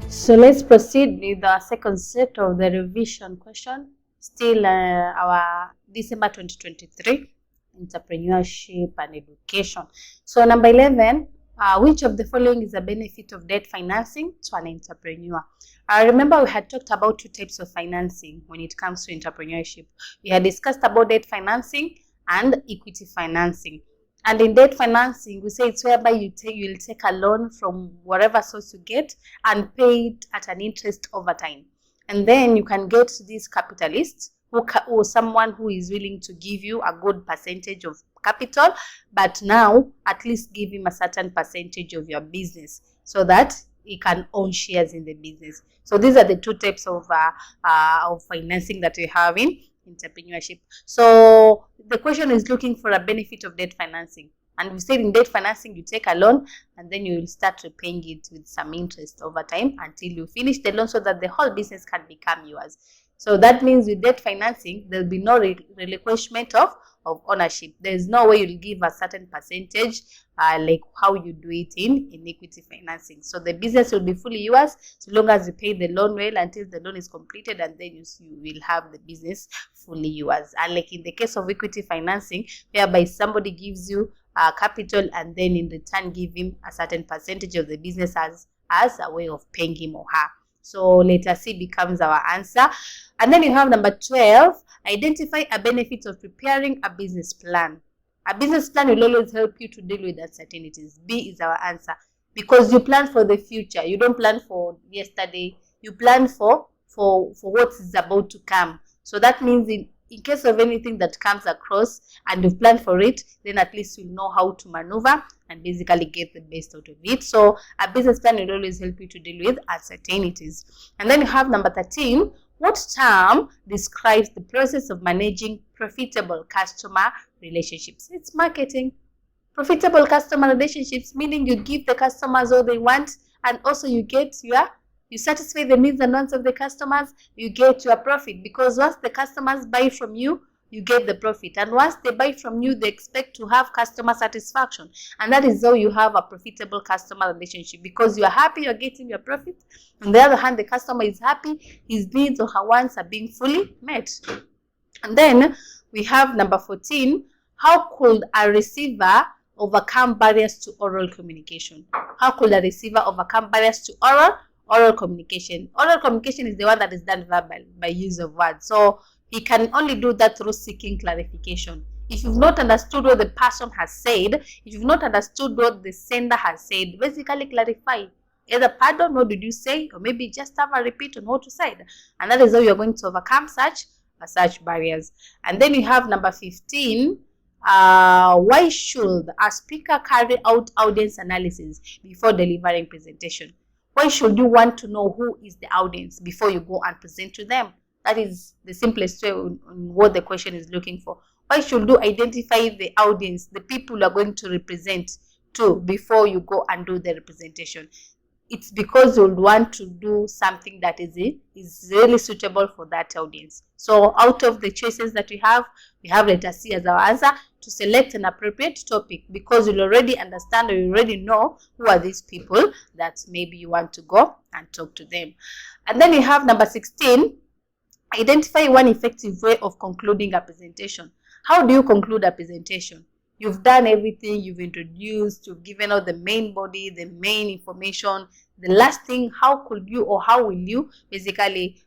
So let's proceed with the second set of the revision question. Still our December 2023 entrepreneurship and education. So number 11, which of the following is a benefit of debt financing to an entrepreneur? Remember we had talked about two types of financing when it comes to entrepreneurship. We had discussed about debt financing and equity financing. And in debt financing, we say it's whereby you'll take a loan from whatever source you get and pay it at an interest over time. And then you can get these capitalists or someone who is willing to give you a good percentage of capital, but now at least give him a certain percentage of your business so that he can own shares in the business. So these are the two types of financing that we have in entrepreneurship. So the question is looking for a benefit of debt financing, and we said in debt financing you take a loan and then you will start repaying it with some interest over time until you finish the loan so that the whole business can become yours. So that means with debt financing there will be no relinquishment of ownership. There is no way you'll give a certain percentage like how you do it in equity financing. So the business will be fully yours so long as you pay the loan well until the loan is completed, and then you will have the business fully yours. And like in the case of equity financing, whereby somebody gives you capital and then in return give him a certain percentage of the business as a way of paying him or her. So letter C becomes our answer. And then you have number 12, identify a benefit of preparing a business plan. A business plan will always help you to deal with uncertainties. B is our answer, because you plan for the future. You don't plan for yesterday. You plan for what is about to come. So that means in case of anything that comes across and you plan for it, then at least you know how to maneuver and basically get the best out of it. So a business plan will always help you to deal with uncertainties. And then you have number 13, what term describes the process of managing profitable customer relationships? It's marketing. Profitable customer relationships, meaning you give the customers all they want, and also you satisfy the needs and wants of the customers, you get your profit, because once the customers buy from you, you get the profit, and once they buy from you, they expect to have customer satisfaction, and that is how you have a profitable customer relationship, because you are happy, you're getting your profit. On the other hand, the customer is happy, his needs or her wants are being fully met. And then we have number 14, how could a receiver overcome barriers to oral communication? How could a receiver overcome barriers to oral communication? Oral communication is the one that is done verbal by use of words. So he can only do that through seeking clarification. If you've not understood what the person has said, if you've not understood what the sender has said, basically clarify. Either pardon, what did you say, or maybe just have a repeat on what you said. And that is how you're going to overcome such barriers. And then you have number 15, why should a speaker carry out audience analysis before delivering presentation? Why should you want to know who is the audience before you go and present to them? That is the simplest way on what the question is looking for. Why should you identify the audience, the people you are going to represent to, before you go and do the representation? It's because you want to do something that is really suitable for that audience. So out of the choices that we have letter C as our answer, to select an appropriate topic, because you'll already understand or you already know who are these people that maybe you want to go and talk to them. And then you have number 16, identify one effective way of concluding a presentation. How do you conclude a presentation? You've done everything, you've introduced, you've given out the main body, the main information. The last thing, how could you or how will you basically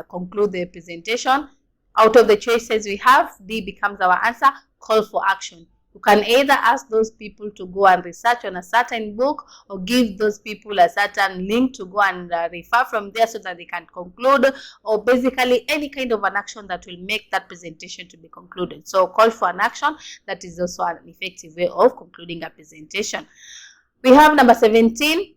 conclude the presentation? Out of the choices we have, D becomes our answer, call for action. You can either ask those people to go and research on a certain book, or give those people a certain link to go and refer from there so that they can conclude, or basically any kind of an action that will make that presentation to be concluded. So call for an action, that is also an effective way of concluding a presentation. We have number 17,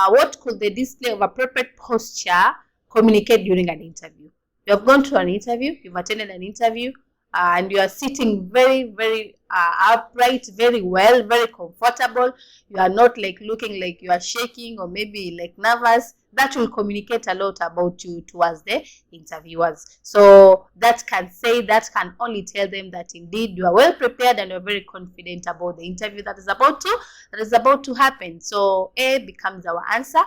what could the display of appropriate posture communicate during an interview? You have gone to an interview, you've attended an interview, and you are sitting very, very upright, very well, very comfortable. You are not like looking like you are shaking or maybe like nervous. That will communicate a lot about you towards the interviewers. So that can only tell them that indeed you are well prepared and you are very confident about the interview that is about to happen. So A becomes our answer.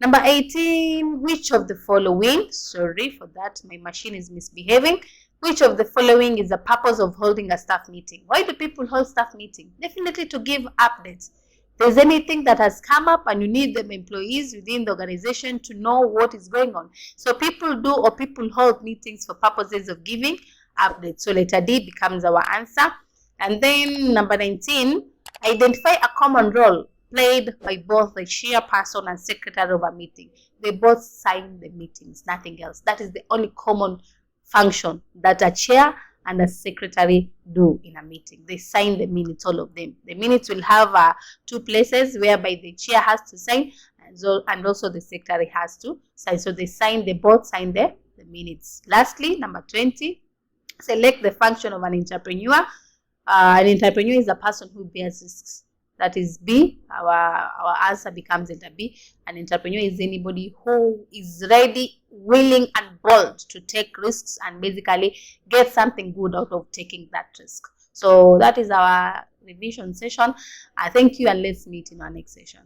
Number 18, which of the following, sorry for that, my machine is misbehaving. Which of the following is the purpose of holding a staff meeting? Why do people hold staff meeting? Definitely to give updates. If there's anything that has come up and you need the employees within the organization to know what is going on. So people do, or people hold meetings for purposes of giving updates. So letter D becomes our answer. And then number 19, identify a common role played by both the chairperson and secretary of a meeting. They both sign the meetings, nothing else. That is the only common function that a chair and a secretary do in a meeting. They sign the minutes, all of them. The minutes will have two places whereby the chair has to sign and also the secretary has to sign. So they both sign the minutes. Lastly, number 20, select the function of an entrepreneur. An entrepreneur is a person who bears risks. That is B. Our answer becomes letter B. An entrepreneur is anybody who is ready, willing, and bold to take risks and basically get something good out of taking that risk. So that is our revision session. I thank you, and let's meet in our next session.